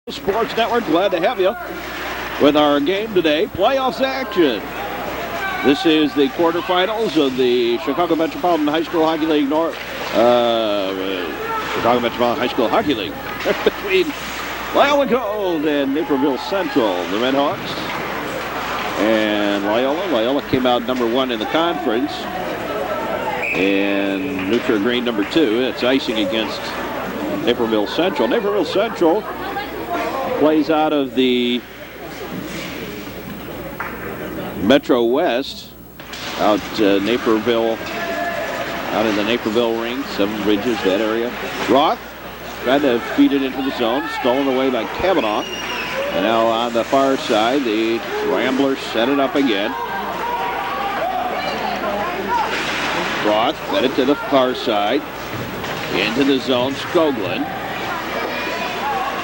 Sports Network, glad to have you with our game today. Playoffs action. This is the quarterfinals of the Chicago Metropolitan High School Hockey League Chicago Metropolitan High School Hockey League between Loyola Gold and Naperville Central. The Redhawks and Loyola came out number one in the conference, and Neutral Green number two. It's icing against Naperville Central. Naperville Central plays out of the Metro West, out Naperville, out in the Naperville ring, Seven Bridges, that area. Roth tried to feed it into the zone, stolen away by Kavanaugh. And now on the far side, the Ramblers set it up again. Roth fed it to the far side, into the zone, Skoglund.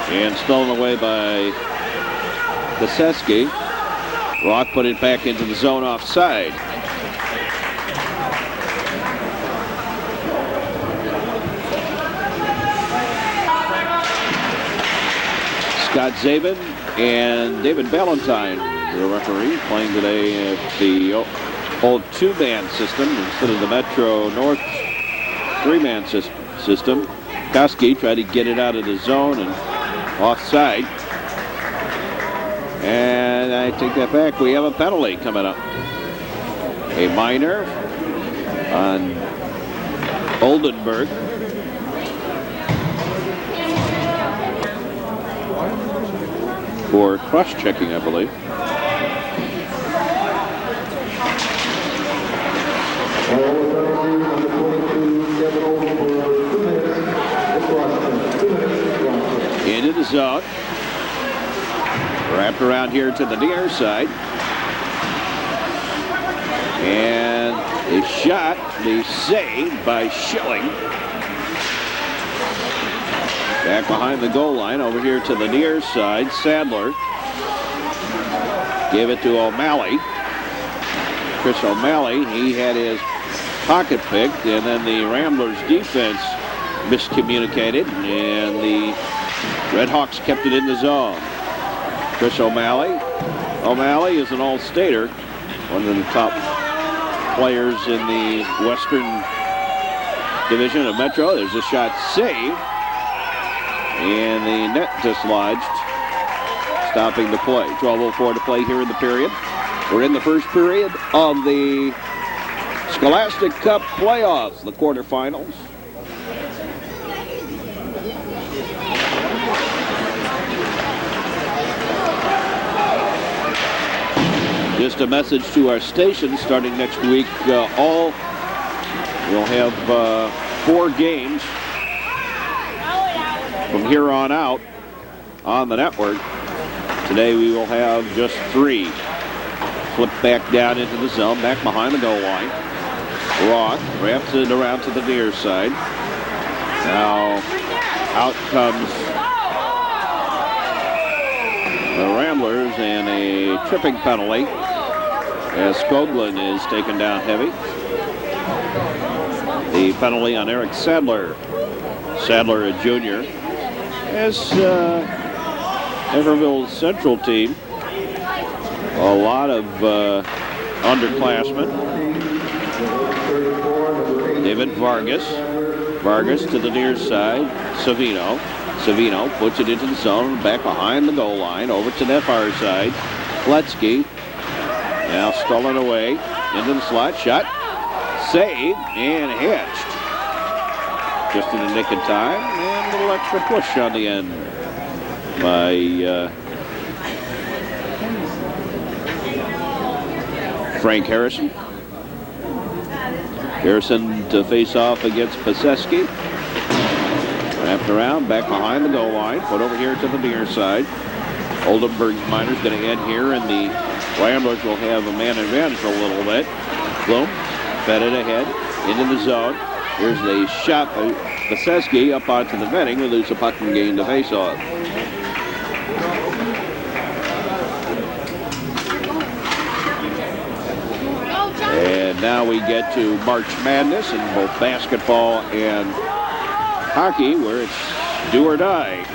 And stolen away by Koseski. Roth put it back into the zone offside. Scott Zabin and David Ballantyne, the referee, playing today at the old two-man system instead of the Metro North three-man system. Koski tried to get it out of the zone and offside. And I take that back. We have a penalty coming up. A minor on Oldenburg. For cross-checking, I believe. Into the zone. Wrapped around here to the near side. And a shot, the save by Schilling. Back behind the goal line, over here to the near side. Sadler gave it to O'Malley. Chris O'Malley, he had his pocket picked, and then the Ramblers defense miscommunicated, and the Redhawks kept it in the zone. Chris O'Malley. O'Malley is an all-stater, one of the top players in the Western Division of Metro. There's a shot saved, and the net dislodged, stopping the play. 12:04 to play here in the period. We're in the first period of the Scholastic Cup playoffs, the quarterfinals. Just a message to our station, starting next week, we'll have 4 games from here on out on the network. Today we will have just 3. Flip back down into the zone, back behind the goal line. Roth wraps it around to the near side. Now out comes the Ramblers, and a tripping penalty as Skoglund is taken down heavy. The penalty on Eric Sadler. Sadler, a junior. As Naperville Central team, a lot of underclassmen. David Vargas. Vargas to the near side. Savino. Savino puts it into the zone, back behind the goal line, over to that far side. Kletsky now stolen away into the slot. Shot, save, and hitched. Just in the nick of time, and a little extra push on the end by Frank Harrison. Harrison to face off against Koseski. Wrapped around, back behind the goal line, put over here to the near side. Oldenburg's minor's going to end here, and the Ramblers will have a man advantage a little bit. Bloom fed it ahead into the zone. Here's the shot by Koseski up onto the netting. We lose the puck and gain the face-off. And now we get to March Madness in both basketball and hockey, where it's do or die.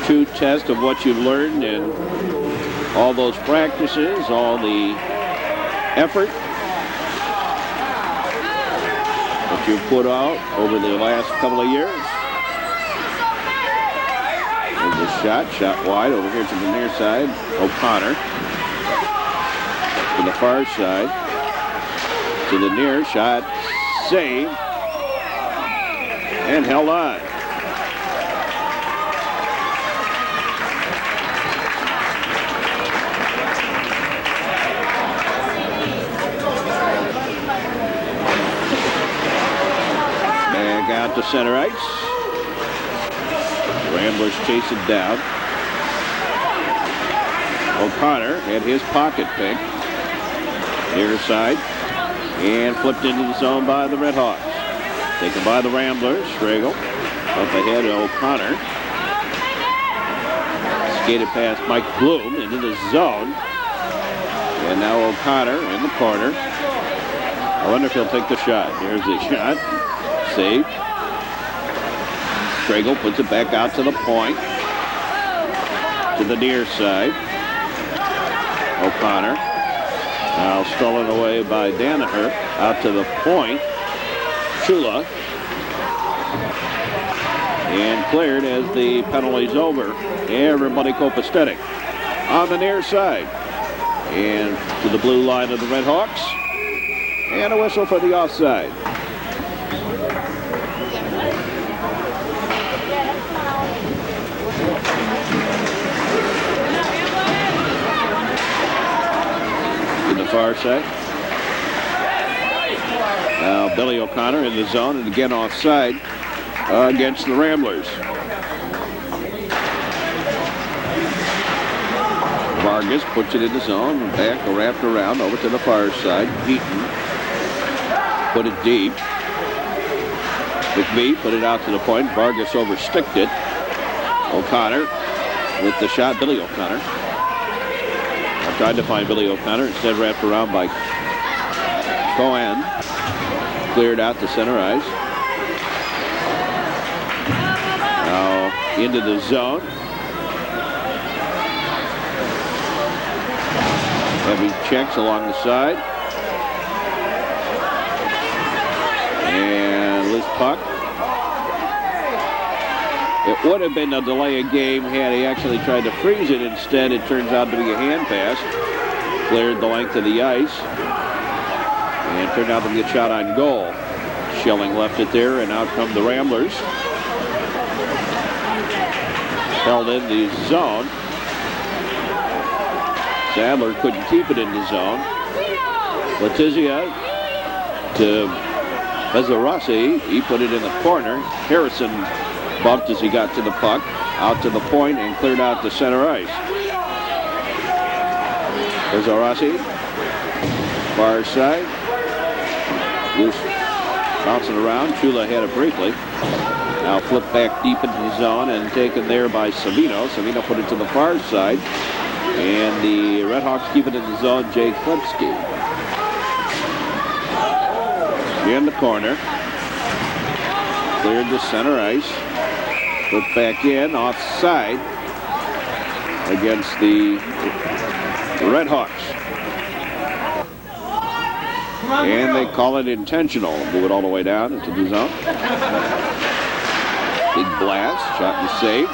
true test of what you've learned in all those practices, all the effort that you've put out over the last couple of years. There's a shot wide over here to the near side. O'Connor to the far side, to the near shot, save, and held on. Back out to center ice. Ramblers chase it down. O'Connor had his pocket pick. Near side. And flipped into the zone by the Redhawks. Taken by the Ramblers. Schragle up ahead of O'Connor. Skated past Mike Bloom into the zone. And now O'Connor in the corner. I wonder if he'll take the shot. Here's the shot. Saved. Schragle puts it back out to the point. To the near side. O'Connor. Now stolen away by Danaher. Out to the point. Chula. And cleared as the penalty's over. Everybody copacetic. On the near side. And to the blue line of the Redhawks. And a whistle for the offside. Far side. Now Billy O'Connor in the zone and again offside against the Ramblers. Vargas puts it in the zone and back wrapped around over to the far side. Beaton put it deep. McBee put it out to the point. Vargas oversticked it. O'Connor with the shot. Billy O'Connor. Tried to find Billy O'Connor, instead wrapped around by Cohen. Cleared out to center ice. Now into the zone. Heavy checks along the side. And loose puck. It would have been a delay of game had he actually tried to freeze it. Instead, it turns out to be a hand pass. Cleared the length of the ice. And turned out to be a shot on goal. Schelling left it there, and out come the Ramblers. Held in the zone. Sadler couldn't keep it in the zone. Letizia to Bezzarossi. He put it in the corner. Harrison bumped as he got to the puck, out to the point, and cleared out to center ice. Bezzarossi, far side. Loose, bouncing around. Chula had it briefly. Now flipped back deep into the zone and taken there by Savino. Savino put it to the far side. And the Redhawks keep it in the zone. Jay Klepski. In the corner. Cleared to center ice. Put back in, offside against the Redhawks. And they call it intentional. Move it all the way down into the zone. Big blast, shot and save.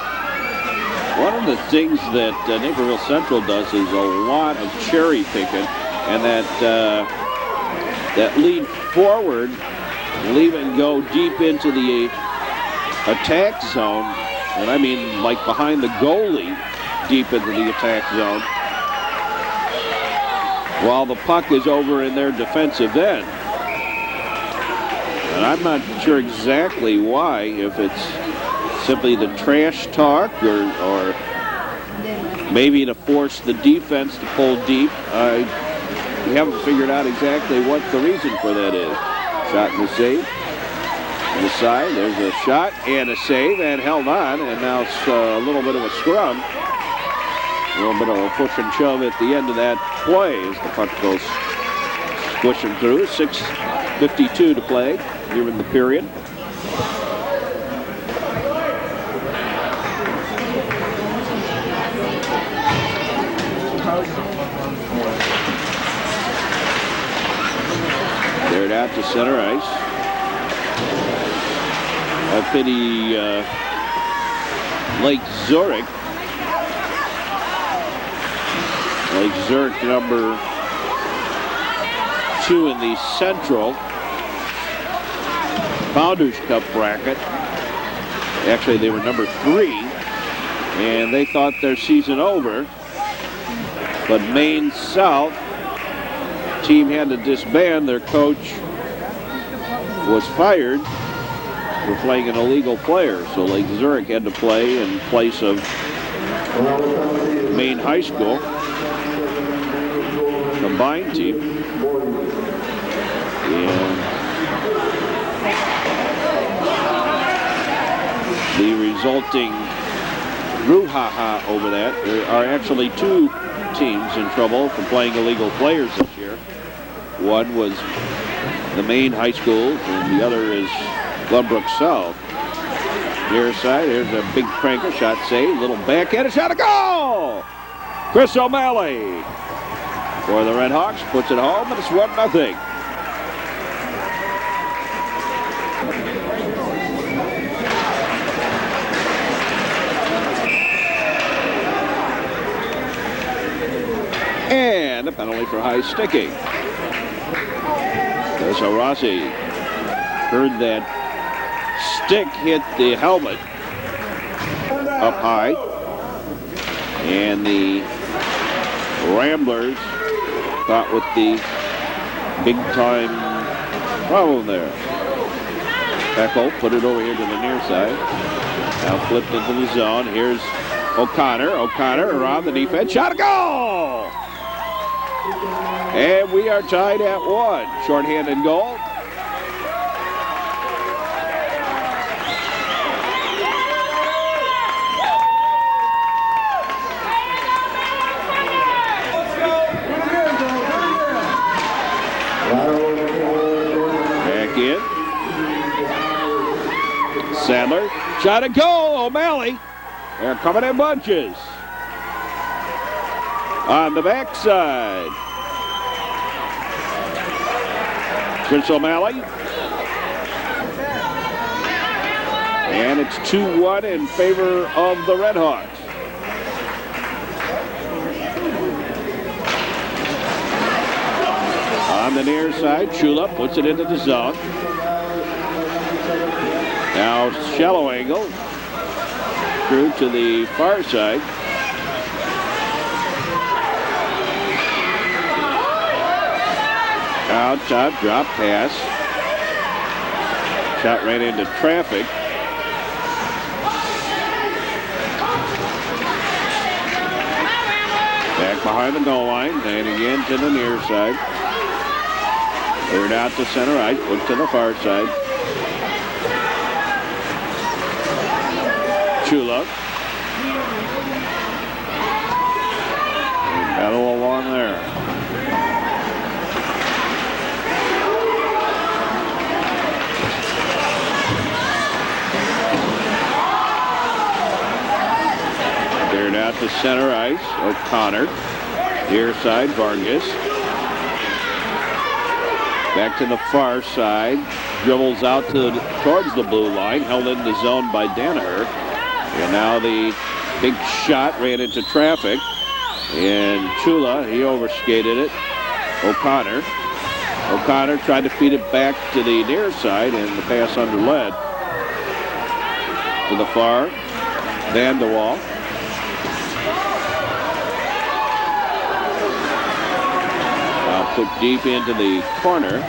One of the things that Naperville Central does is a lot of cherry picking, and that lead forward will even go deep into the attack zone, and I mean like behind the goalie, deep into the attack zone, while the puck is over in their defensive end. And I'm not sure exactly why, if it's simply the trash talk or maybe to force the defense to pull deep. We haven't figured out exactly what the reason for that is. Shot and a save. On the side, there's a shot and a save, and held on, and now it's a little bit of a scrum. A little bit of a push and shove at the end of that play as the puck goes squishing through. 6:52 to play here in the period. out to center ice. I pity Lake Zurich. Lake Zurich, number 2 in the Central Founders Cup bracket. Actually, they were number 3, and they thought their season over. But Maine South team had to disband. Their coach was fired for playing an illegal player. So Lake Zurich had to play in place of Maine High School combined team. And the resulting brouhaha over that, there are actually 2 teams in trouble for playing illegal players this year. One was the Maine High School, and the other is Glenbrook South. Near side, here's a big cranker, shot saved, little backhand, shot, a goal! Chris O'Malley for the Redhawks puts it home, and it's 1-0. And a penalty for high sticking. So Rossi heard that stick hit the helmet up high. And the Ramblers caught with the big-time problem there. Peckel put it over here to the near side. Now flipped into the zone. Here's O'Connor. O'Connor around the defense. Shot, a goal! And we are tied at 1. Shorthanded goal. Back in. Sadler. Shot, a goal. O'Malley. They're coming in bunches. On the backside. Chris O'Malley. And it's 2-1 in favor of the Redhawks. On the near side, Chula puts it into the zone. Now shallow angle. Through to the far side. Out top, drop pass. Shot right into traffic. Back behind the goal line, and again to the near side. Cleared out to center ice, put to the far side. Chula. Battle along there. Cleared out to center ice. O'Connor. Near side, Vargas. Back to the far side. Dribbles out towards the blue line. Held in the zone by Danaher. And now the big shot ran into traffic. And Chula, he overskated it. O'Connor. O'Connor tried to feed it back to the near side, and the pass underled. To the far. Van de Waal. Now put deep into the corner.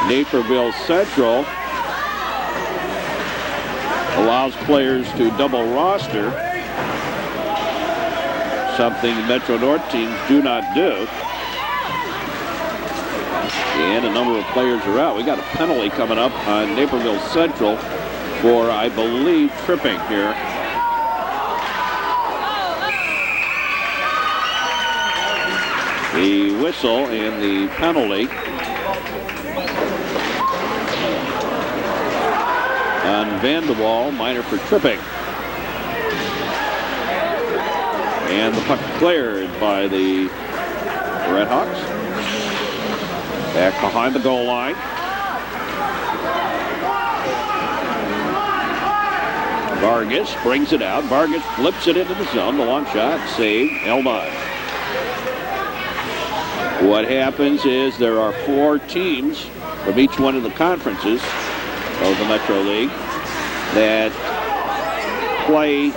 Naperville Central allows players to double roster, something Metro North teams do not do. And a number of players are out. We got a penalty coming up on Naperville Central for, I believe, tripping here. The whistle and the penalty on Van de Waal, minor for tripping. And the puck cleared by the Redhawks. Back behind the goal line. Vargas brings it out. Vargas flips it into the zone. The long shot, saved, held on. What happens is there are 4 teams from each one of the conferences of the Metro League that play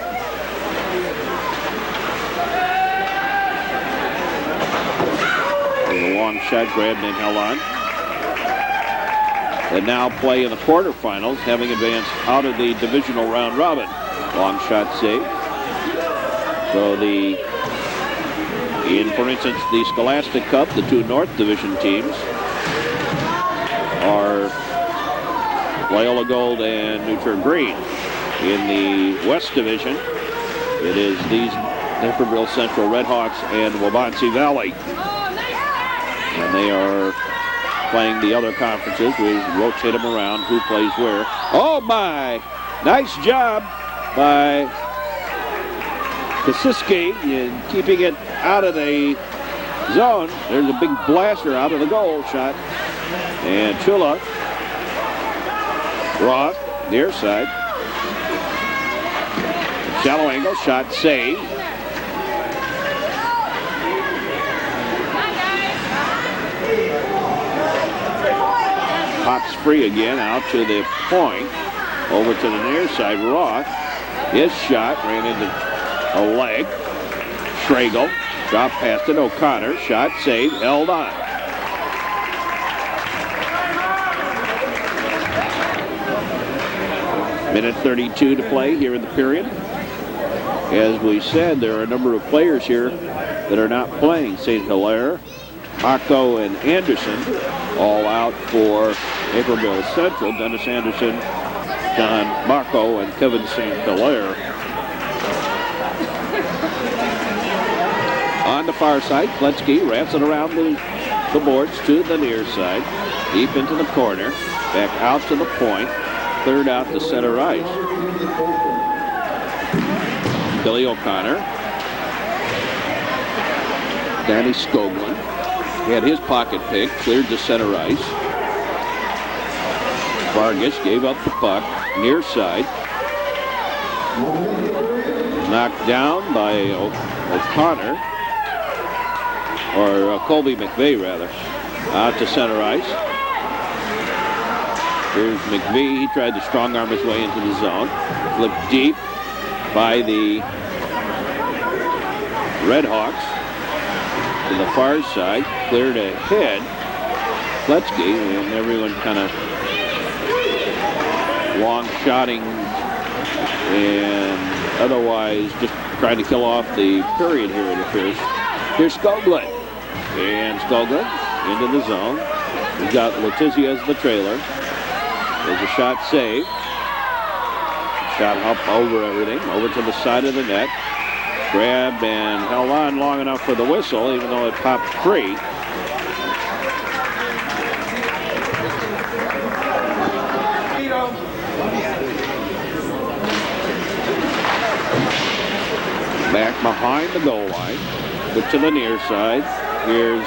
a long shot grabbed and held on. That now play in the quarterfinals, having advanced out of the divisional round robin. Long shot saved. So for instance, the Scholastic Cup, the 2 North Division teams are Loyola Gold and Neutral Green. In the West Division, it is these Naperville Central Redhawks and Wabansie Valley. And they are playing the other conferences. We rotate them around, who plays where. Oh my! Nice job by Kasiski in keeping it out of the zone. There's a big blaster out of the goal shot. And Chula, Roth, near side. Shallow angle shot saved. Pops free again out to the point. Over to the near side, Roth. His shot ran into a leg. Schragle dropped past it. O'Connor shot saved, held on. Minute 32 to play here in the period. As we said, there are a number of players here that are not playing. St. Hilaire, Mako, and Anderson all out for Naperville Central. Dennis Anderson, John Mako, and Kevin St. Hilaire. On the far side, Kletsky wraps it around the boards to the near side. Deep into the corner. Back out to the point. Cleared out to center ice. Billy O'Connor. Danny Skoglund had his pocket pick, cleared to center ice. Vargas gave up the puck, near side. Knocked down by O'Connor, or Colby McVeigh rather, out to center ice. Here's McVeigh. He tried to strong arm his way into the zone. Flipped deep by the Redhawks to the far side. Cleared ahead. Kletsky, and everyone kind of long shotting and otherwise just trying to kill off the period here, it appears. Here's Skoglund. And Skoglund into the zone. We've got Letizia as the trailer. There's a shot saved. Shot up over everything, over to the side of the net. Grabbed and held on long enough for the whistle, even though it popped free. Back behind the goal line. Put to the near side. Here's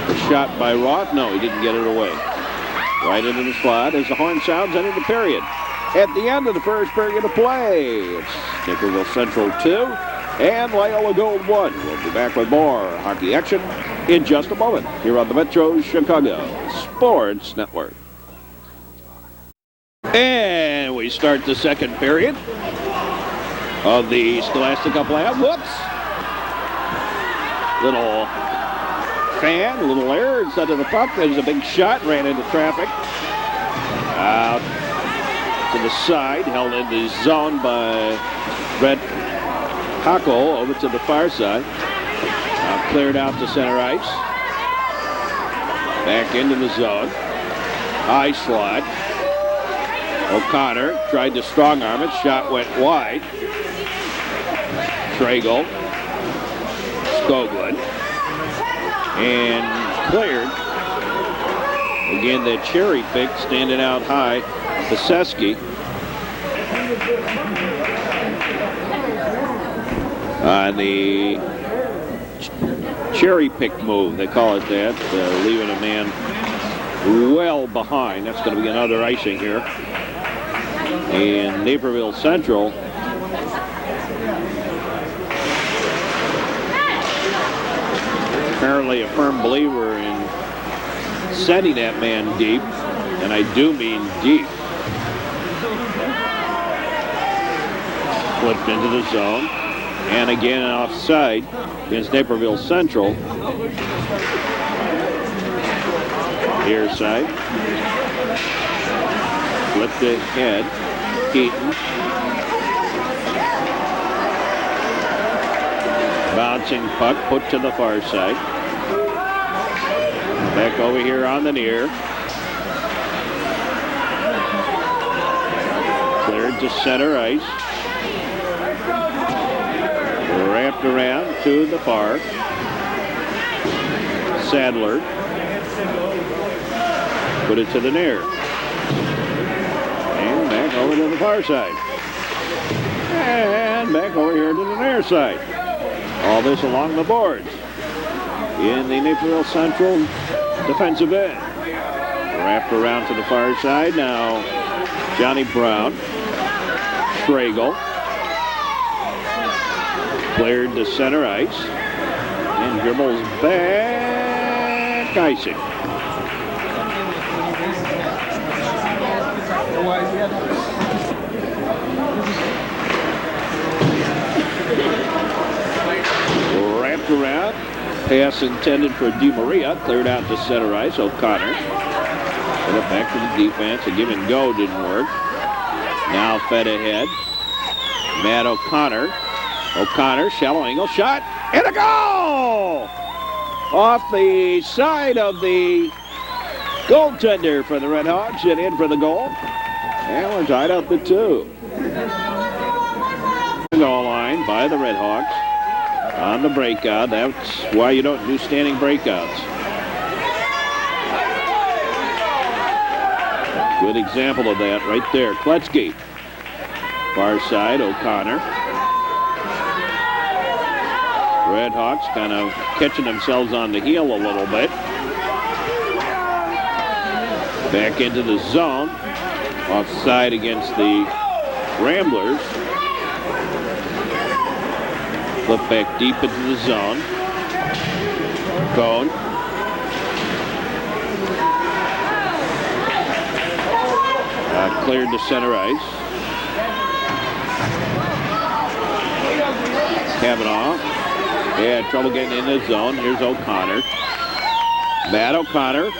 the shot by Roth. No, he didn't get it away. Right into the slot as the horn sounds into the period. At the end of the first period of play, it's Naperville Central 2 and Loyola Gold 1. We'll be back with more hockey action in just a moment here on the Metro Chicago Sports Network. And we start the second period of the Scholastic Cup playoff. Whoops! Little fan, a little error instead of the puck. There's a big shot, ran into traffic. Out to the side, held in the zone by Brett Hockel over to the far side. Cleared out to center ice. Back into the zone. High slot. O'Connor tried to strong arm it. Shot went wide. Schragle. Skoglund. And cleared. Again, that cherry pick standing out high. Baseski. On the cherry pick move, they call it that, leaving a man well behind. That's going to be another icing here. And Naperville Central apparently a firm believer in sending that man deep, and I do mean deep. Flipped into the zone, and again offside against Naperville Central. Near side. Flipped ahead. Keaton. Bouncing puck put to the far side. Back over here on the near. Cleared to center ice. Wrapped around to the far. Sadler. Put it to the near. And back over to the far side. And back over here to the near side. All this along the boards in the Naperville Central defensive end. Wrapped around to the far side. Now Johnny Brown. Schragle. Cleared to center ice. And dribbles back. Icing. Wrapped around. Pass intended for DiMaria. Cleared out to center ice. O'Connor. Put it back to the defense. A give and go didn't work. Now fed ahead. Matt O'Connor. O'Connor, shallow angle shot. And a goal! Off the side of the goaltender for the Redhawks and in for the goal. And we're tied up at 2. Goal line by the Redhawks on the breakout. That's why you don't do standing breakouts. Good example of that right there. Kletzky. Far side, O'Connor. Redhawks kind of catching themselves on the heel a little bit. Back into the zone. Offside against the Ramblers. Flip back deep into the zone. Cone. Cleared to center ice. Kavanaugh. Yeah, trouble getting in the zone. Here's O'Connor. Matt O'Connor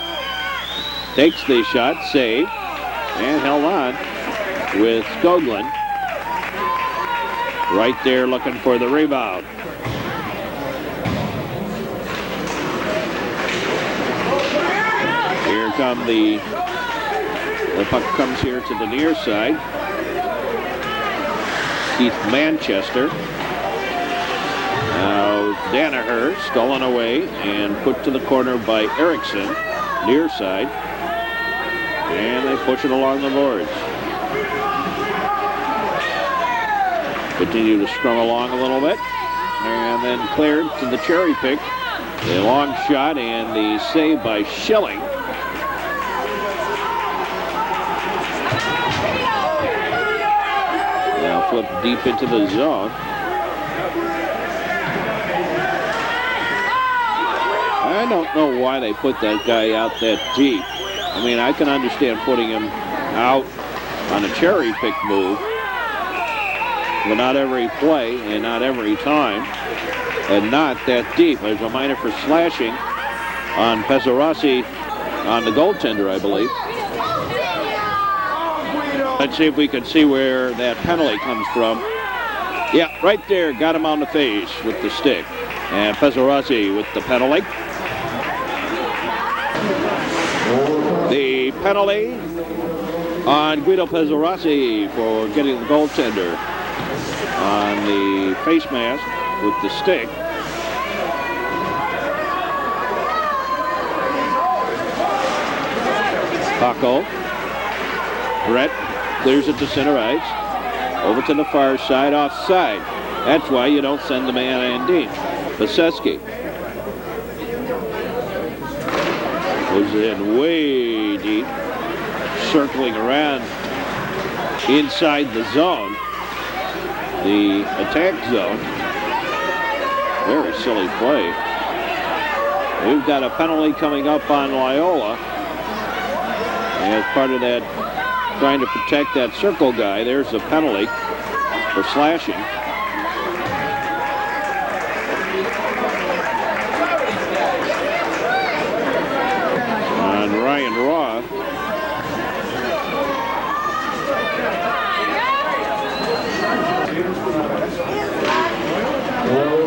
takes the shot, saved, and held on with Skoglund. Right there looking for the rebound. Here come the puck comes here to the near side. Keith Manchester. Now Danaher stolen away and put to the corner by Erickson, near side. And they push it along the boards. Continue to scrum along a little bit. And then cleared to the cherry pick. A long shot and the save by Schilling. Now flip deep into the zone. I don't know why they put that guy out that deep. I mean, I can understand putting him out on a cherry pick move, but not every play and not every time, and not that deep. There's a minor for slashing on Pesarossi on the goaltender, I believe. Let's see if we can see where that penalty comes from. Yeah, right there, got him on the face with the stick. And Pesarossi with the penalty. The penalty on Guido Pesarossi for getting the goaltender on the face mask with the stick. Paco. Brett clears it to center ice. Over to the far side, offside. That's why you don't send the man in deep. Baseski. Goes in way deep, circling around inside the zone, the attack zone. Very silly play. We've got a penalty coming up on Loyola. And as part of that, trying to protect that circle guy, there's the penalty for slashing. On Ryan Roth.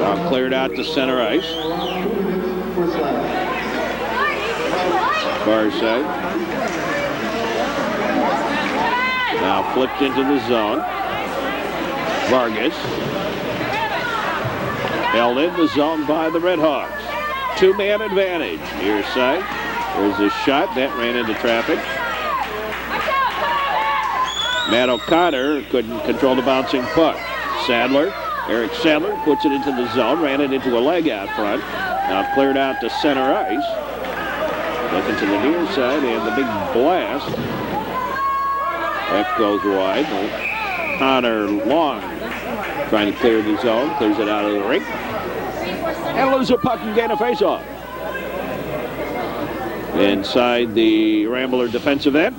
Now cleared out to center ice. Far side. Now flipped into the zone. Vargas. Held in the zone by the Redhawks. Two-man advantage. Near side. There's a shot. That ran into traffic. Matt O'Connor couldn't control the bouncing puck. Eric Sadler puts it into the zone. Ran it into a leg out front. Now cleared out to center ice. Looking to the near side, and the big blast. That goes wide. Connor long trying to clear the zone. Clears it out of the rink. And loses a puck and gain a faceoff. Inside the Rambler defensive end.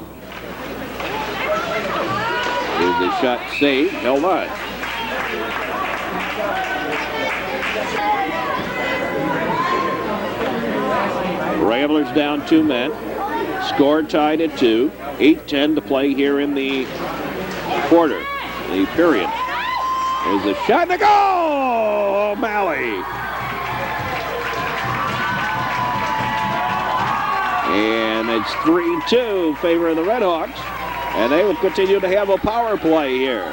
There's the shot saved. Held on. Ramblers down 2 men. Score tied at 2. 8:10 to play here in the quarter, the period. There's a shot and a goal! O'Malley. And it's 3-2 in favor of the Redhawks. And they will continue to have a power play here.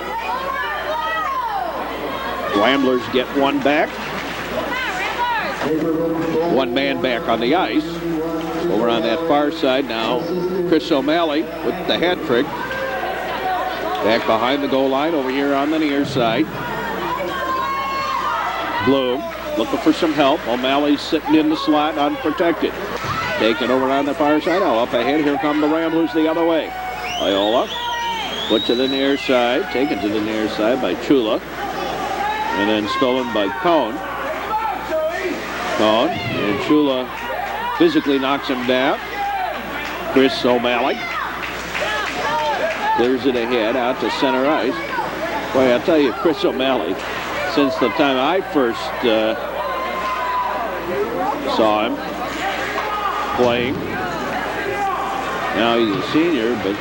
Ramblers get one back. One man back on the ice. Over on that far side now, Chris O'Malley with the hat trick. Back behind the goal line over here on the near side. Bloom looking for some help. O'Malley's sitting in the slot unprotected. Taken over on the far side. Now up ahead, here come the Ramblers the other way. Loyola put to the near side. Taken to the near side by Chula. And then stolen by Cohn. And Chula physically knocks him down. Chris O'Malley clears it ahead out to center ice. Boy, I'll tell you, Chris O'Malley, since the time I first saw him playing, now he's a senior, but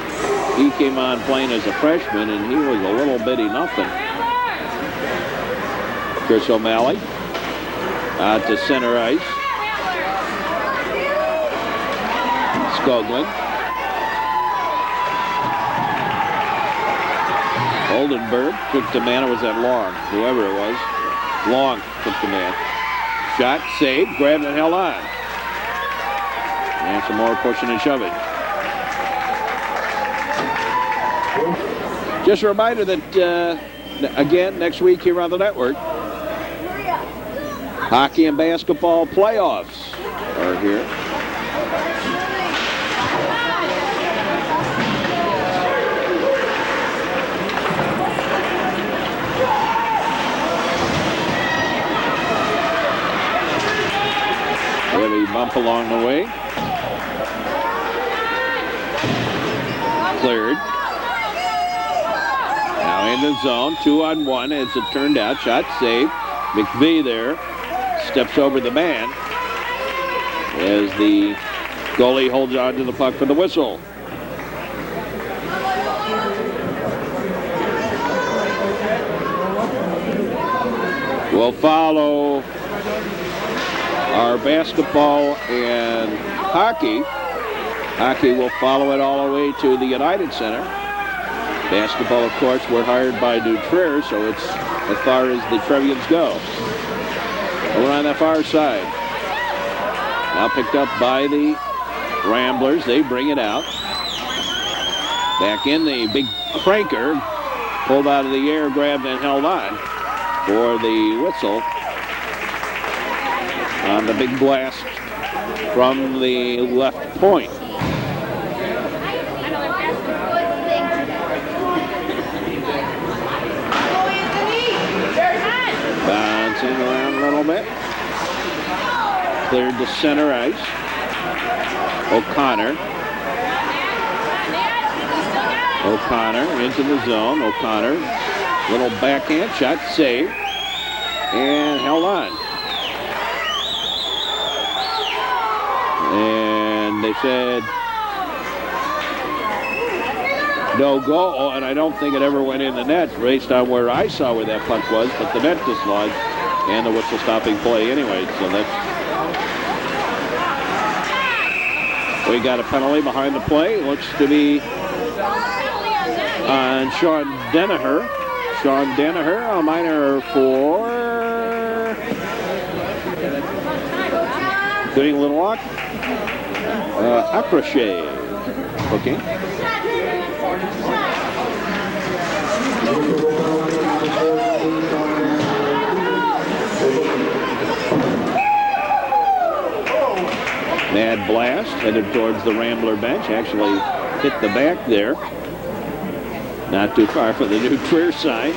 he came on playing as a freshman, and he was a little bitty nothing. Chris O'Malley out to center ice. Skoglund. Oldenburg took the man. Or was that Long? Whoever it was. Long took the man. Shot, saved, grabbed and held on. And some more pushing and shoving. Just a reminder that, again, next week here on the network, hockey and basketball playoffs are here. Heavy bump along the way. Cleared. Now in the zone, 2-on-1 as it turned out. Shot saved. McVie there. Steps over the man as the goalie holds on to the puck for the whistle. We'll follow our basketball and hockey. Hockey will follow it all the way to the United Center. Basketball, of course, we're hired by New Trier, so it's as far as the Trevians go. Over on that far side. Now picked up by the Ramblers. They bring it out. Back in the big cranker. Pulled out of the air, grabbed and held on for the whistle on the big blast from the left point. Bouncing around a little bit. Cleared to center ice. O'Connor into the zone. O'Connor, little backhand shot, saved, and held on. And they said no goal, and I don't think it ever went in the net based on where I saw where that puck was, but the net dislodged and the whistle stopping play anyway. So that's, we got a penalty behind the play. Looks to be on Sean Danaher. Sean Danaher, a minor for doing a little walk. Accroché. Okay. Mad blast headed towards the Rambler bench. Actually hit the back there. Not too far for the New Trier side.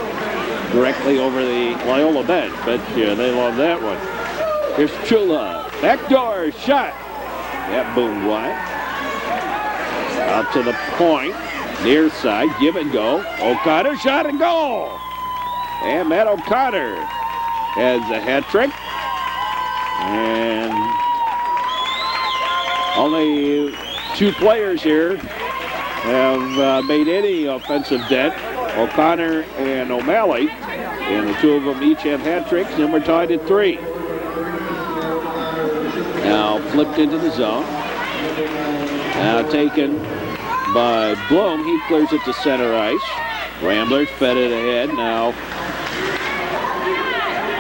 Directly over the Loyola bench. But yeah, they love that one. Here's Chula. Backdoor shot. That boomed wide. Out to the point. Near side. Give and go. O'Connor shot and goal. And Matt O'Connor has a hat trick. And only two players here have made any offensive dent. O'Connor and O'Malley. And the two of them each have hat tricks, and we're tied at 3. Now flipped into the zone. Now taken by Bloom. He clears it to center ice. Ramblers fed it ahead. Now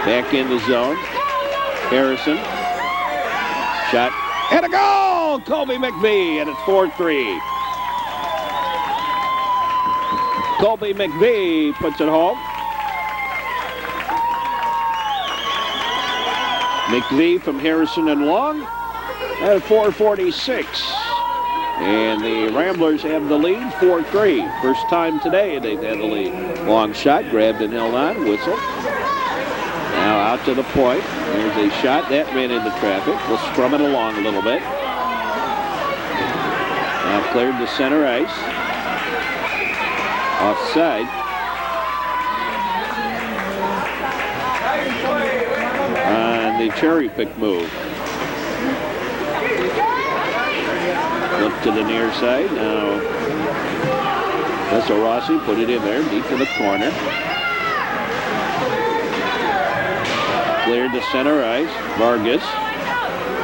back in the zone. Harrison. Shot. And a goal! Colby McVie, and it's 4-3. Colby McVie puts it home. McVie from Harrison and Long at 4:46. And the Ramblers have the lead, 4-3. First time today they've had the lead. Long shot, grabbed and held on, whistle. Now out to the point. There's a shot that ran into traffic. We'll scrum it along a little bit. Now cleared to center ice. Offside. On the cherry pick move. Flip to the near side. Now that's Rossi. Put it in there, deep in the corner. Cleared to center ice. Vargas.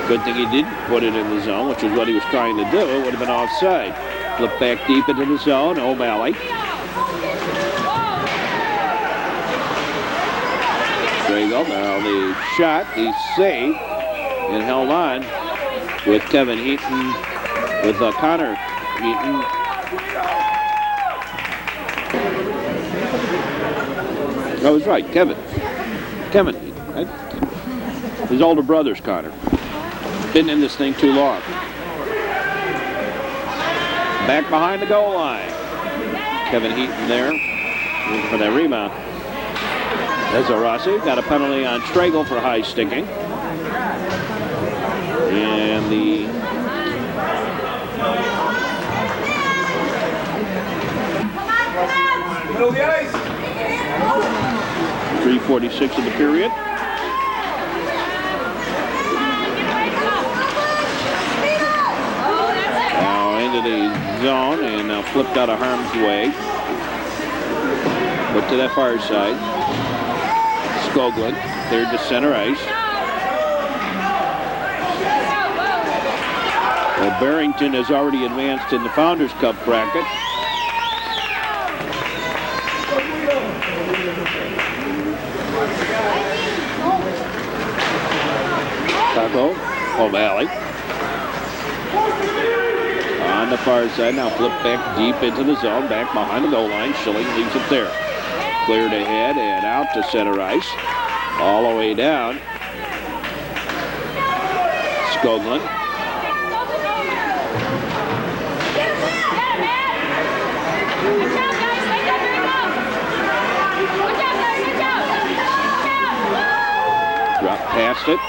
Good thing he didn't put it in the zone, which is what he was trying to do. It would have been offside. Flip back deep into the zone. O'Malley. There you go. Now the shot, he saved and held on with Kevin Heaton, with Connor Heaton. I was right, Kevin Heaton. Right? His older brother's Connor. Been in this thing too long. Back behind the goal line. Kevin Heaton there, looking for that rebound. There's a Rossi. Got a penalty on Stragel for high sticking. And the middle of the ice. 3:46 of the period. Now into the zone and now flipped out of harm's way. Put to that far side. Skoglund cleared to center ice. Well, Barrington has already advanced in the Founders Cup bracket. Taco O'Malley on the far side. Now flip back deep into the zone, back behind the goal line. Schilling leaves it there. Cleared ahead and out to center ice. All the way down. Skoglund. Drop past it.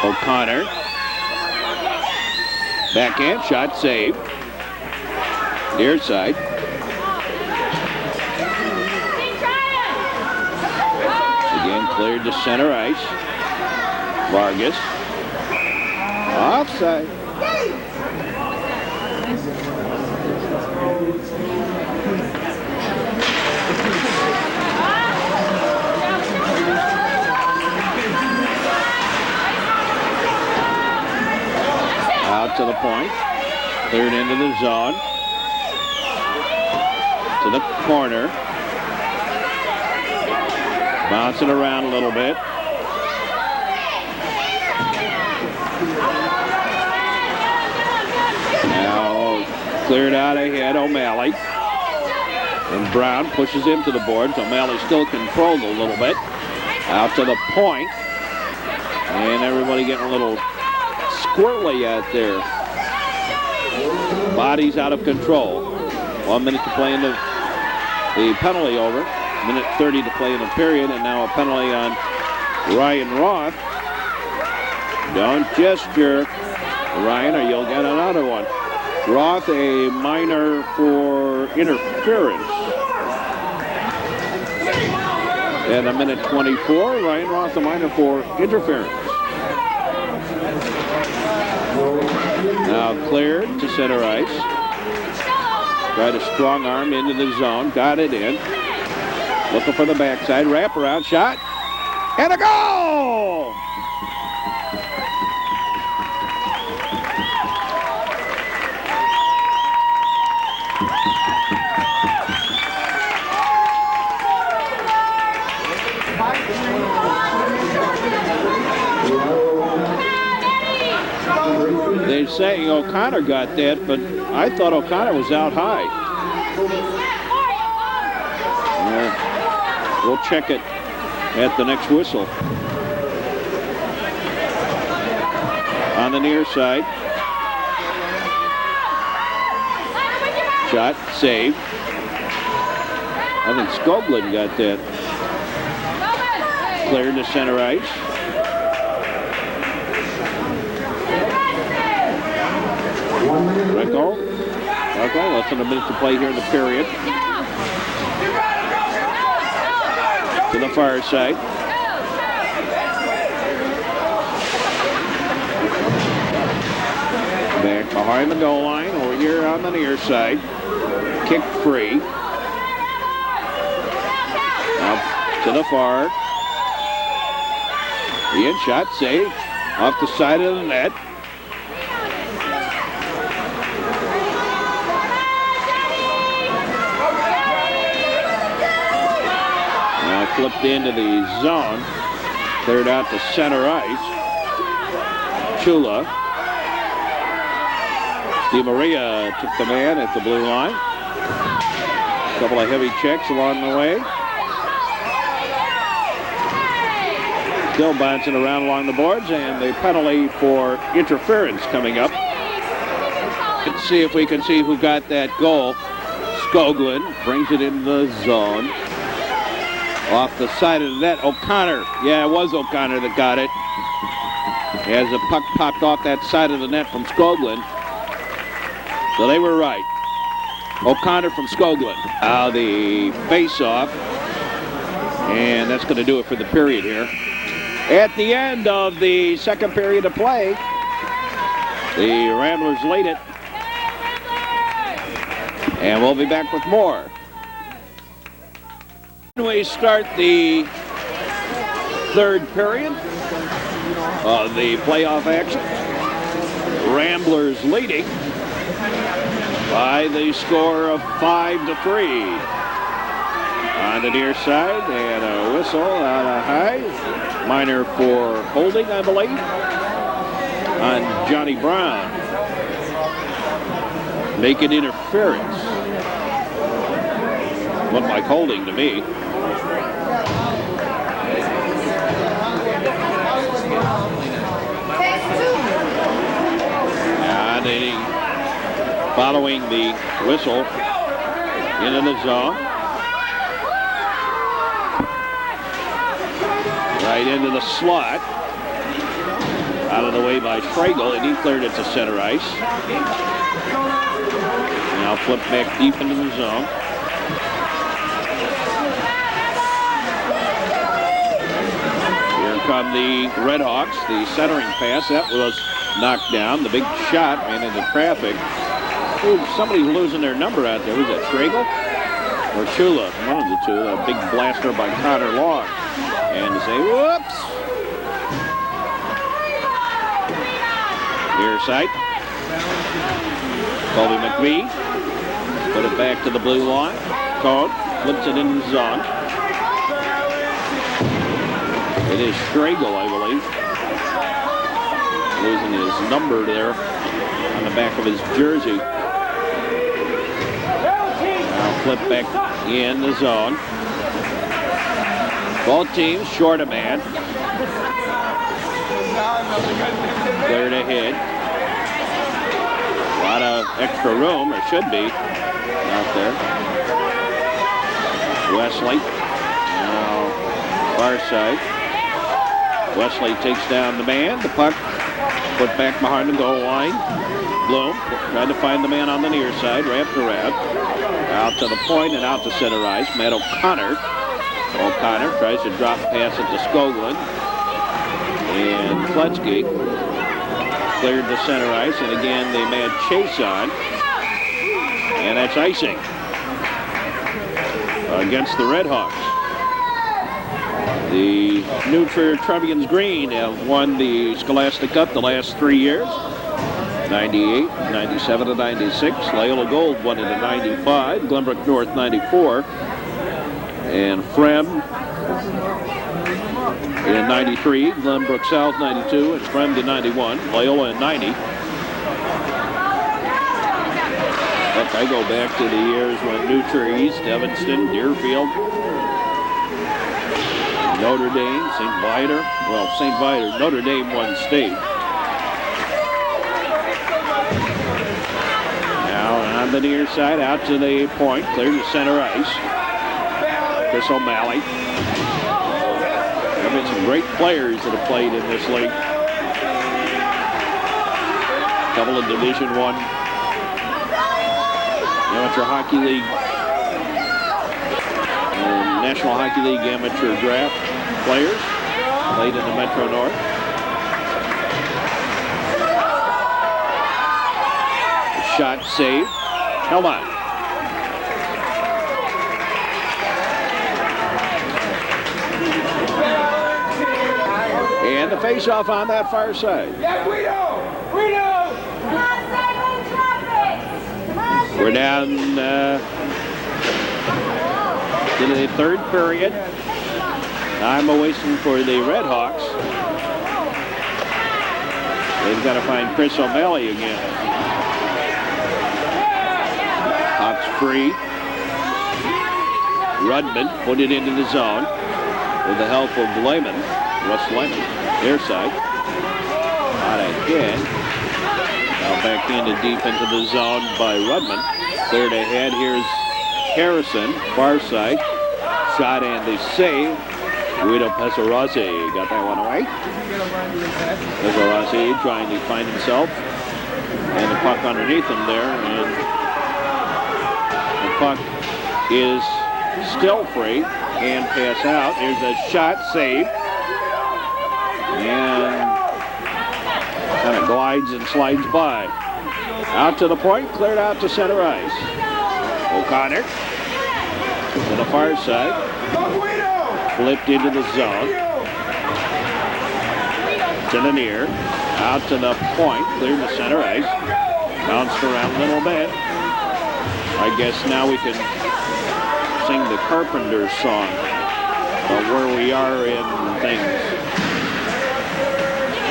O'Connor. Backhand shot saved. Near side. Again cleared to center ice. Vargas. Offside. Out to the point. Cleared into the zone. To the corner. Bouncing around a little bit. Now cleared out ahead, O'Malley. And Brown pushes him to the boards. O'Malley still controlled a little bit. Out to the point. And everybody getting a little squirrely out there. Bodies out of control. 1 minute to play in the penalty over. Minute 30 to play in the period, and now a penalty on Ryan Roth. Don't gesture, Ryan, or you'll get another one. Roth, a minor for interference. And a minute 24, Ryan Roth, a minor for interference. Now cleared to center ice. Tried a strong arm into the zone, got it in. Looking for the backside, wraparound shot, and a goal! They're saying O'Connor got that, but I thought O'Connor was out high. We'll check it at the next whistle. On the near side. Shot, saved. I think Skoglund got that. Cleared to center ice. Rico. Okay, less than a minute to play here in the period. To the far side. Back behind the goal line, over here on the near side. Kick free. Up to the far. The in shot saved off the side of the net. Flipped into the zone. Cleared out to center ice. Chula. Di Maria took the man at the blue line. A couple of heavy checks along the way. Still bouncing around along the boards, and the penalty for interference coming up. Let's see if we can see who got that goal. Skoglund brings it into the zone. Off the side of the net, O'Connor. Yeah, it was O'Connor that got it. As the puck popped off that side of the net from Skoglund. So they were right. O'Connor from Skoglund. The face-off. And that's going to do it for the period here. At the end of the second period of play, the Ramblers lead it. And we'll be back with more. We start the third period of the playoff action. Ramblers leading by the score of 5-3. On the near side, and a whistle on a high. Minor for holding, I believe, on Johnny Brown. Making interference. Looked like holding to me. Following the whistle, into the zone. Right into the slot. Out of the way by Schragle, and he cleared it to center ice. Now flip back deep into the zone. Here come the Redhawks. The centering pass, that was knocked down. The big shot ran into traffic. Ooh, somebody's losing their number out there. Was that Schragle or Chula? One of the two. A big blaster by Connor Long. And to say, whoops. Near side. Colby McVie. Put it back to the blue line. Cone flips it into the zone. It is Schragle, I believe. Losing his number there on the back of his jersey. Now flip back in the zone. Both teams short a man. Cleared ahead. A lot of extra room, or should be, out there. Wesley. Now far side. Wesley takes down the man. The puck put back behind the goal line. Bloom trying to find the man on the near side. Wrapped around. Out to the point and out to center ice. Matt O'Connor. O'Connor tries to drop pass it to Skoglund. And Kletsky cleared the center ice. And again, they made chase on. And that's icing against the Redhawks. The New Tribune Green have won the Scholastic Cup the last 3 years. 98, 97 and 96. Loyola Gold won it in 95. Glenbrook North 94. And Frem in 93. Glenbrook South 92. And Frem in 91. Loyola in 90. Look, I go back to the years when New Tree East, Evanston, Deerfield, Notre Dame, St. Viator. Well, St. Viator, Notre Dame won state. Now on the near side, out to the point, clear to center ice. Chris O'Malley. There have been some great players that have played in this league. A couple of Division I Amateur Hockey League and National Hockey League Amateur Draft players played in the Metro North. Shot saved. Held on. And the face-off on that far side. Yeah, Guido! We're down to the third period. Time wasting for the Redhawks. They've got to find Chris O'Malley again. Pops free. Rudman put it into the zone with the help of Lehman. Russ Lehman, their side. Not ahead. Now back deep into the zone by Rudman. Cleared ahead. Here's Harrison, far side. Shot and the save. Guido Pesarossi got that one away. Pesarossi trying to find himself. And the puck underneath him there. And the puck is still free. Hand pass out. Here's a shot, save. And kind of glides and slides by. Out to the point, cleared out to center ice. O'Connor to the far side. Flipped into the zone. To the near. Out to the point, cleared to center ice. Bounced around a little bit. I guess now we can sing the Carpenters song about where we are in things.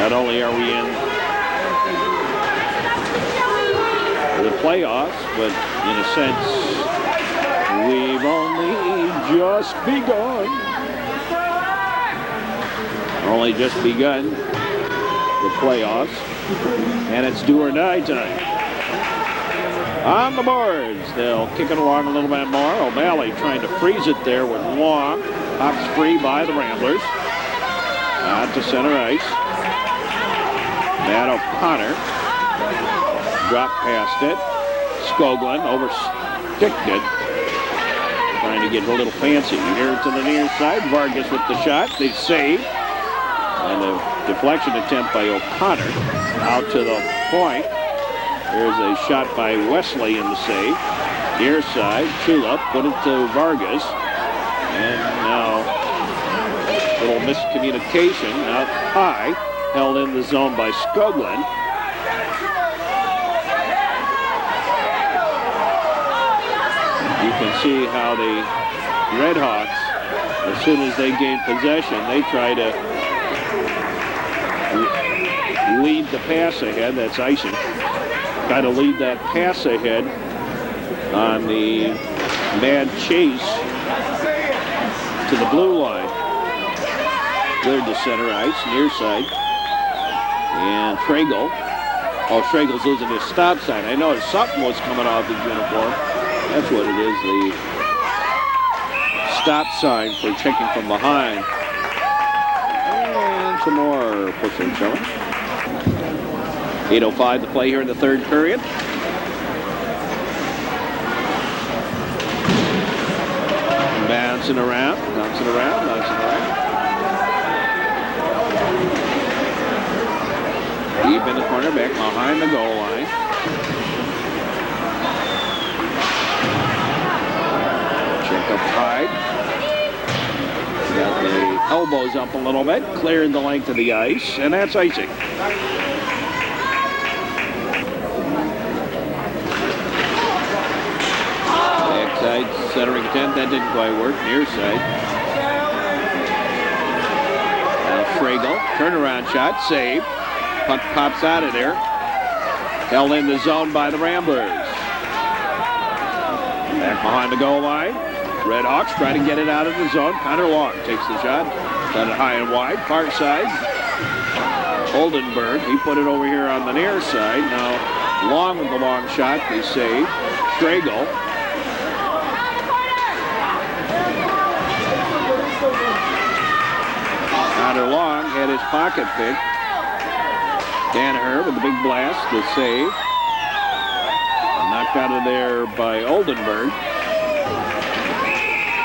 Not only are we in the playoffs, but in a sense, we've only just begun. Only just begun the playoffs, and it's do or die time. On the boards, they'll kick it along a little bit more. O'Malley trying to freeze it there with Long. Pops free by the Ramblers. On to center ice. Matt O'Connor. Drop past it. Skoglund oversticked it. Trying to get a little fancy. Here to the near side. Vargas with the shot. They save. And a deflection attempt by O'Connor. Out to the point. There's a shot by Wesley in the save. Near side. Chula put it to Vargas. And now a little miscommunication. Out high. Held in the zone by Skoglund. You can see how the Redhawks, as soon as they gain possession, they try to lead the pass ahead. That's icing. Try to lead that pass ahead on the mad chase to the blue line. Cleared to center ice, near side. And Schregel. Oh, Schregel's losing his stop sign. I noticed something was coming off his uniform. That's what it is, the stop sign for checking from behind. And some more pushing showing. 8:05 to play here in the third period. Bouncing around. Deep in the corner, back behind the goal line. Check up high. Got the elbows up a little bit, clearing the length of the ice, and that's icing. Backside centering attempt, that didn't quite work. Near side. Now Schregel, turnaround shot, save. Puck pops out of there. Held in the zone by the Ramblers. Back behind the goal line. Redhawks try to get it out of the zone. Connor Long takes the shot. Got it high and wide. Far side. Oldenburg. He put it over here on the near side. Now Long with the long shot. They save. Schregel. Connor Long had his pocket picked. Danaher with the big blast, the save. Knocked out of there by Oldenburg.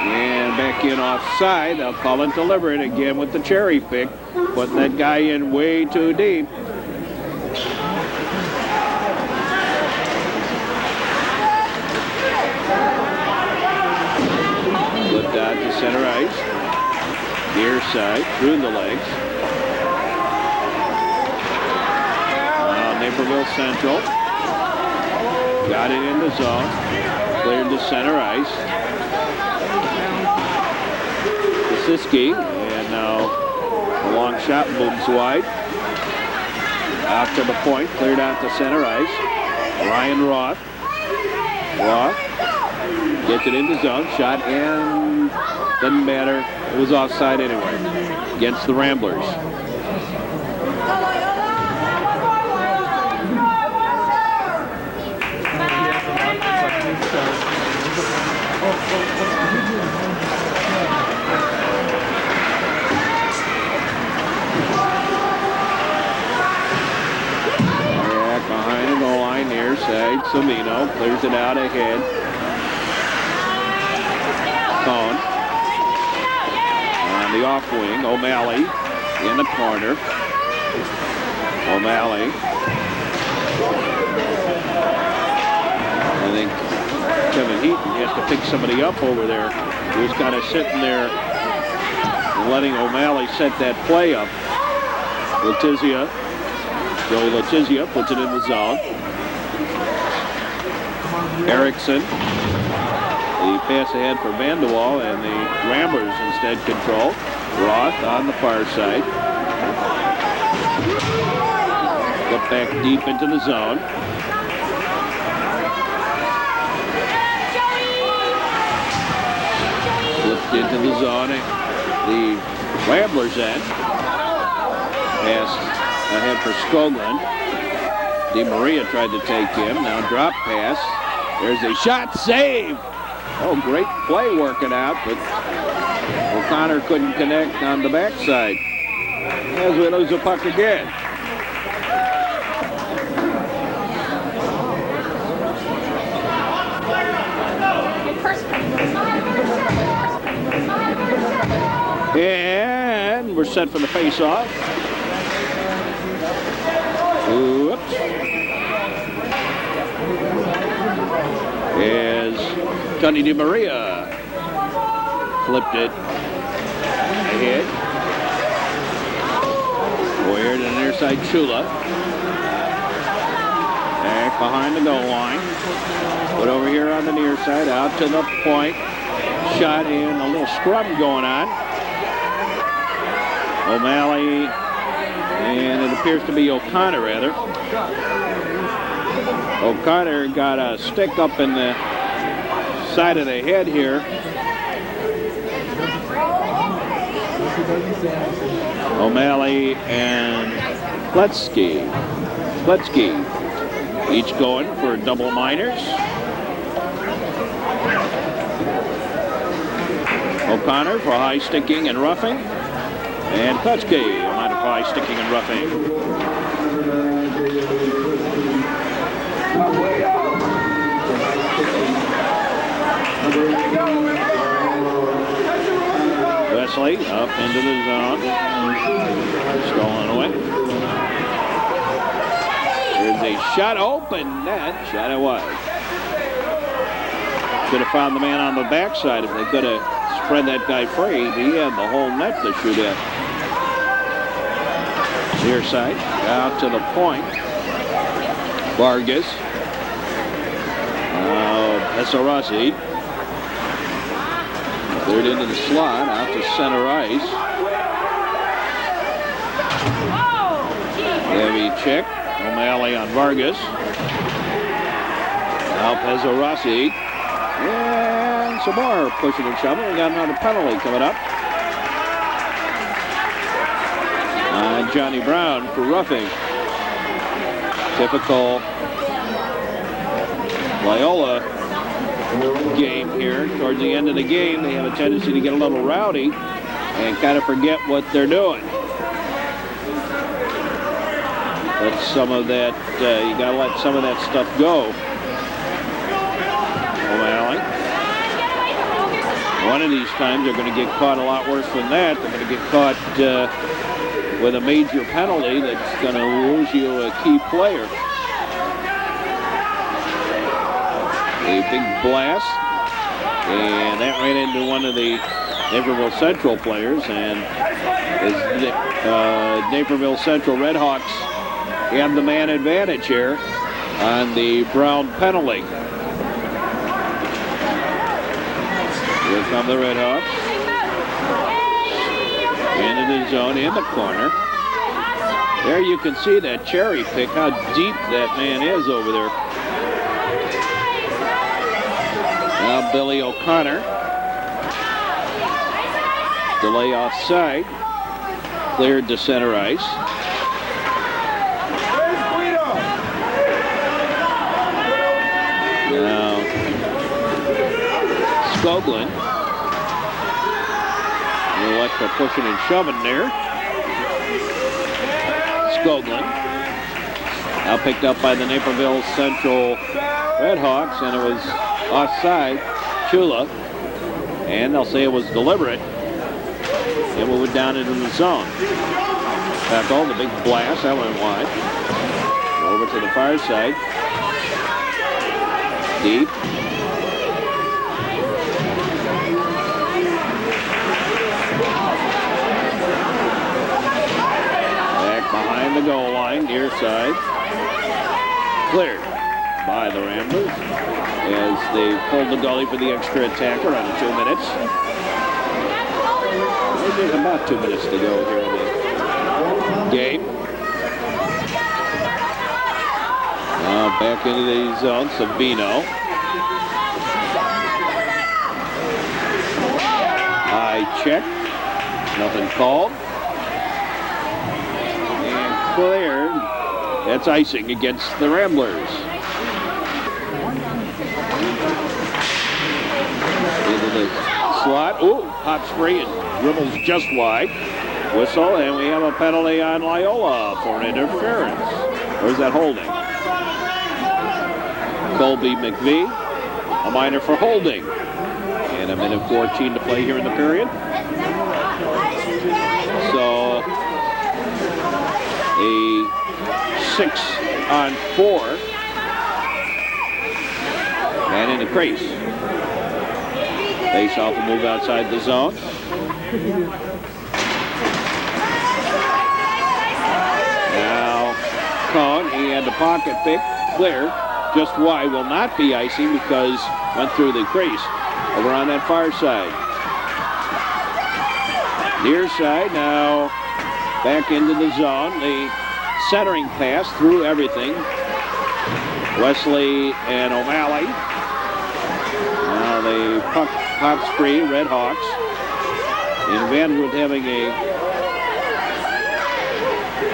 And back in offside. They'll call it deliberate again with the cherry pick. Putting that guy in way too deep. Flipped out to center ice. Near side, through the legs. Naperville Central. Got it in the zone. Cleared to center ice. Siski. And now a long shot moves wide. Out to the point. Cleared out to center ice. Ryan Roth. Roth gets it in the zone. Shot in. Doesn't matter. It was offside anyway. Against the Ramblers. Back behind the goal line, near side. Somino clears it out ahead. Cone. On the off wing, O'Malley in the corner. O'Malley. I think Kevin Heaton has to pick somebody up over there. He was kind of sitting there letting O'Malley set that play up. Joey Letizia puts it in the zone. Erickson. The pass ahead for Vanderwall, and the Ramblers instead control. Roth on the far side. Flip back deep into the zone. Flipped into the zone. The Ramblers end. Pass ahead for Skoglund. Di Maria tried to take him. Now drop pass. There's a shot, save. Oh, great play working out, but O'Connor couldn't connect on the backside. As we lose the puck again. And we're set for the face-off. Whoops. As Tony DiMaria flipped it ahead. Boyer to the near side, Chula. Back behind the goal line. Put over here on the near side, out to the point. Shot in, a little scrum going on. O'Malley, and it appears to be O'Connor, rather. O'Connor got a stick up in the side of the head here. O'Malley and Kletsky each going for double minors. O'Connor for high sticking and roughing. And Kletsky on high sticking and roughing. Wesley up into the zone. Stolen away. There's a shot open net. Shot it wide. Should have found the man on the backside if they could have spread that guy free. He had the whole net to shoot at. Near side, out to the point. Vargas. Esarasi. Cleared into the slot, out to center ice. Heavy check. O'Malley on Vargas. Now Esarasi. And some more pushing and shoving. We got another penalty coming up. Johnny Brown for roughing. Typical Loyola game here. Towards the end of the game, they have a tendency to get a little rowdy and kind of forget what they're doing. Let some of that, you got to let some of that stuff go. O'Malley. One of these times they're going to get caught a lot worse than that. They're going to get caught with a major penalty that's going to lose you a key player. A big blast, and that ran into one of the Naperville Central players, and Naperville Central Redhawks have the man advantage here on the Brown penalty. Here come the Redhawks. Into the zone, in the corner. There you can see that cherry pick, how deep that man is over there. Now Billy O'Connor. Delay offside. Cleared to center ice. Now Skoglund. What for pushing and shoving there. Skoglund. Now picked up by the Naperville Central Redhawks, and it was offside. Chula. And they'll say it was deliberate. It moved down into the zone. Tackle, the big blast, that went wide. Over to the far side. Deep. Behind the goal line, near side. Cleared by the Ramblers as they pulled the goalie for the extra attacker under 2 minutes. There's about 2 minutes to go here in the game. Now back into the zone, Sabino. High check, nothing called. Cleared. That's icing against the Ramblers. slot. Ooh, hops free and dribbles just wide. Whistle, and we have a penalty on Loyola for interference. Or is that holding? Colby McVie, a minor for holding. And a minute 14 to play here in the period. So a 6-on-4. And in the crease. Face off and move outside the zone. Now Cohn, he had the pocket pick, clear. Just wide, will not be icing because went through the crease. Over on that far side. Near side, now back into the zone. The centering pass through everything. Wesley and O'Malley. Now the puck pops free, Redhawks. And Vanderwood having a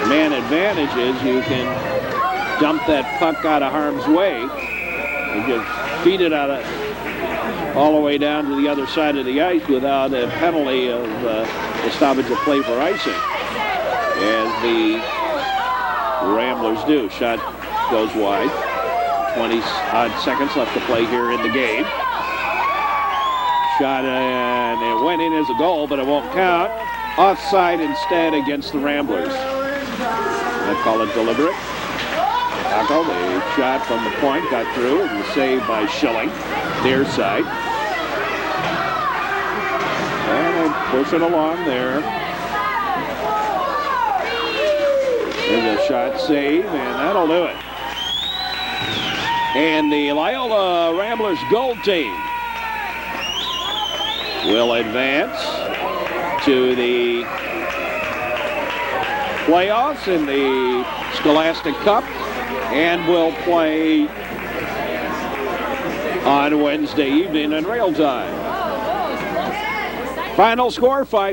man advantage is you can dump that puck out of harm's way and just feed it out of all the way down to the other side of the ice without a penalty of the stoppage of play for icing, as the Ramblers do. Shot goes wide. 20-odd seconds left to play here in the game. Shot, and it went in as a goal, but it won't count. Offside instead against the Ramblers. I'd call it deliberate. Tackle, the shot from the point, got through, and the save by Schilling. Near side. And they push it along there. There's a shot save, and that'll do it. And the Loyola Ramblers gold team will advance to the playoffs in the Scholastic Cup and will play on Wednesday evening in real time. Final score, 5.